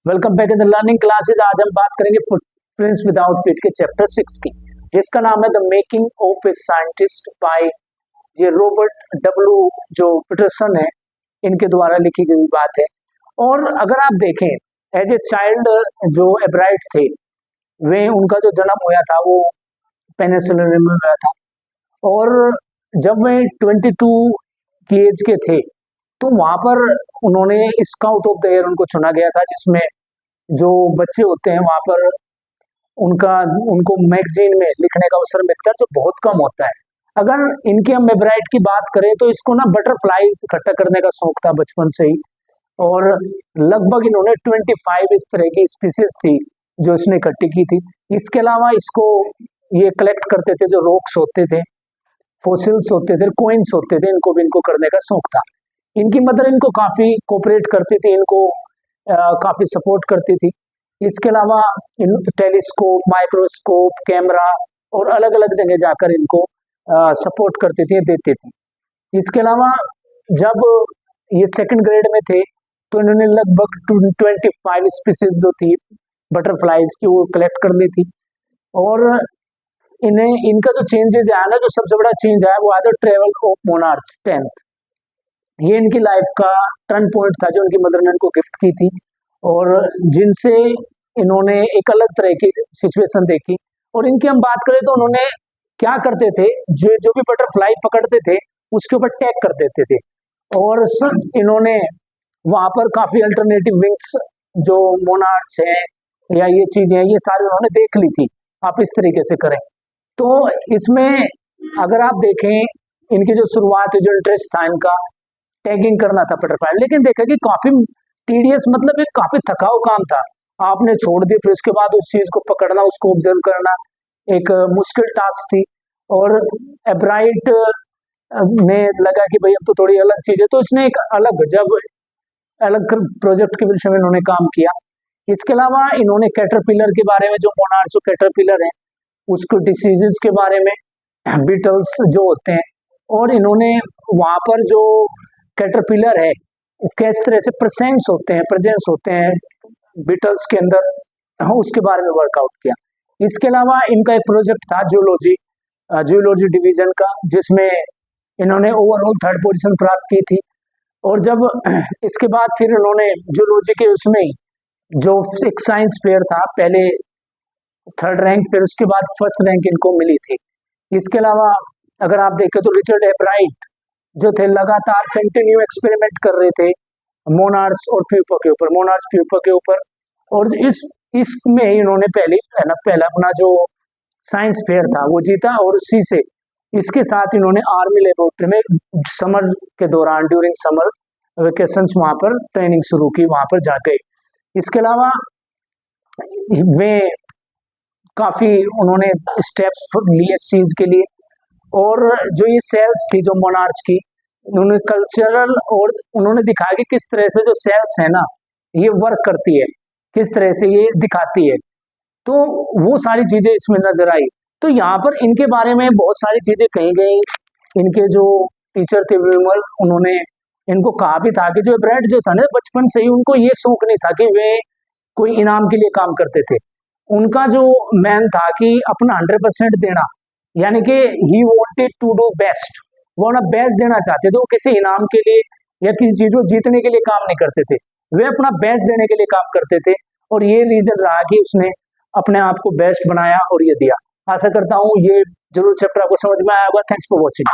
Welcome back in the learning classes. आज हम बात करेंगे फुटप्रिंट्स विदाउट फीट के चैप्टर 6 की, जिसका नाम है the making of a scientist by ये रॉबर्ट डब्ल्यू जो पीटरसन है, इनके द्वारा लिखी गई बात है। और अगर आप देखें एज ए चाइल्ड जो एब्राइट थे, वे उनका जो जन्म हुआ था वो पेनिसिलिन में हुआ था, और जब वे 22 की एज के थे तो वहां पर उन्होंने स्काउट ऑफ द ईयर उनको चुना गया था, जिसमें जो बच्चे होते हैं वहां पर उनको मैगजीन में लिखने का अवसर मिलता है, जो बहुत कम होता है। अगर इनके हम मेब्राइट की बात करें तो इसको ना बटरफ्लाईज इकट्ठा करने का शौक था बचपन से ही, और लगभग इन्होंने 25 इस तरह की स्पीसीज थी जो इसने इकट्ठी की थी। इसके अलावा इसको ये कलेक्ट करते थे, जो रॉक्स होते थे, फॉसिल्स होते थे, कोइंस होते थे, इनको करने का शौक था। इनकी मदर इनको काफी कोऑपरेट करती थी, इनको काफी सपोर्ट करती थी। इसके अलावा टेलीस्कोप, माइक्रोस्कोप, कैमरा और अलग अलग जगह जाकर इनको सपोर्ट करती थी, देती थी। इसके अलावा जब ये सेकंड ग्रेड में थे तो इन्होंने लगभग 25 स्पीसीज जो थी बटरफ्लाईज की वो कलेक्ट कर ली थी। और इनका जो चेंजेस आया ना, जो सबसे बड़ा चेंज आया वो आया ट्रेवल ऑफ मोनार्च 10th। ये इनकी लाइफ का टर्न पॉइंट था जो उनकी मदर ने इनको गिफ्ट की थी, और जिनसे इन्होंने एक अलग तरह की सिचुएशन देखी। और इनकी हम बात करें तो उन्होंने क्या करते थे, जो भी बटरफ्लाई पकड़ते थे उसके ऊपर टैग कर देते थे, और इन्होंने वहां पर काफी अल्टरनेटिव विंग्स जो मोनार्च है या ये चीजें हैं, ये सारी उन्होंने देख ली थी। आप इस तरीके से करें तो इसमें अगर आप देखें इनकी जो शुरुआत है, जो इंटरेस्ट था इनका टैगिंग करना था बटरफ्लाई, लेकिन देखा कि काफी टीडियस, मतलब एक काफी थकाऊ काम था। आपने छोड़ दिया, फिर उसके बाद उस चीज को पकड़ना, उसको ऑब्जर्व करना एक मुश्किल टास्क थी। और एब्राइट ने लगा कि भाई अब तो थोड़ी अलग चीज है, तो इसने एक अलग प्रोजेक्ट के विषय में इन्होंने काम किया। इसके अलावा इन्होंने कैटरपिलर के बारे में, जो मोनार्च कैटरपिलर है उसको डिसीजेस के बारे में, बीटल्स जो होते हैं, और इन्होंने वहां पर जो कैटरपिलर है किस तरह से प्रेजेंस होते हैं बीटल्स के अंदर, उसके बारे में वर्कआउट किया। इसके अलावा इनका एक प्रोजेक्ट था जूलॉजी डिवीजन का, जिसमें इन्होंने ओवरऑल 3rd पोजीशन प्राप्त की थी। और जब इसके बाद फिर इन्होंने जूलॉजी के उसमें जो एक साइंस फेयर था, पहले 3rd रैंक, फिर उसके बाद 1st रैंक इनको मिली थी। इसके अलावा अगर आप देखें तो रिचर्ड एब्राइट जो थे लगातार कंटिन्यू एक्सपेरिमेंट कर रहे थे मोनार्च और प्यूपा के ऊपर, और इसमें इन्होंने पहला अपना जो साइंस फेयर था वो जीता, और उसी से इसके साथ इन्होंने आर्मी लेबोरेटरी में समर के दौरान ड्यूरिंग समर वेकेशंस वहां पर ट्रेनिंग शुरू की, वहां पर जाके। इसके अलावा वे काफी उन्होंने स्टेप्स लिए इस चीज के लिए। और जो ये सेल्स थी जो मोनार्च की, उन्होंने कल्चरल, और उन्होंने दिखाया कि किस तरह से जो सेल्स है ना ये वर्क करती है, किस तरह से ये दिखाती है, तो वो सारी चीजें इसमें नजर आई। तो यहाँ पर इनके बारे में बहुत सारी चीजें कही गई। इनके जो टीचर थे विमल, उन्होंने इनको कहा भी था कि जो ब्रेड जो था ना, बचपन से ही उनको ये शौक नहीं था कि वे कोई इनाम के लिए काम करते थे। उनका जो मैन था कि अपना 100% देना, यानी कि he wanted to do best, वो ना बेस्ट देना चाहते थे। वो किसी इनाम के लिए या किसी चीज को जीतने के लिए काम नहीं करते थे, वे अपना बेस्ट देने के लिए काम करते थे। और ये रीजन रहा कि उसने अपने आप को बेस्ट बनाया और ये दिया। आशा करता हूँ ये जरूर चैप्टर आपको समझ में आया होगा। Thanks for watching.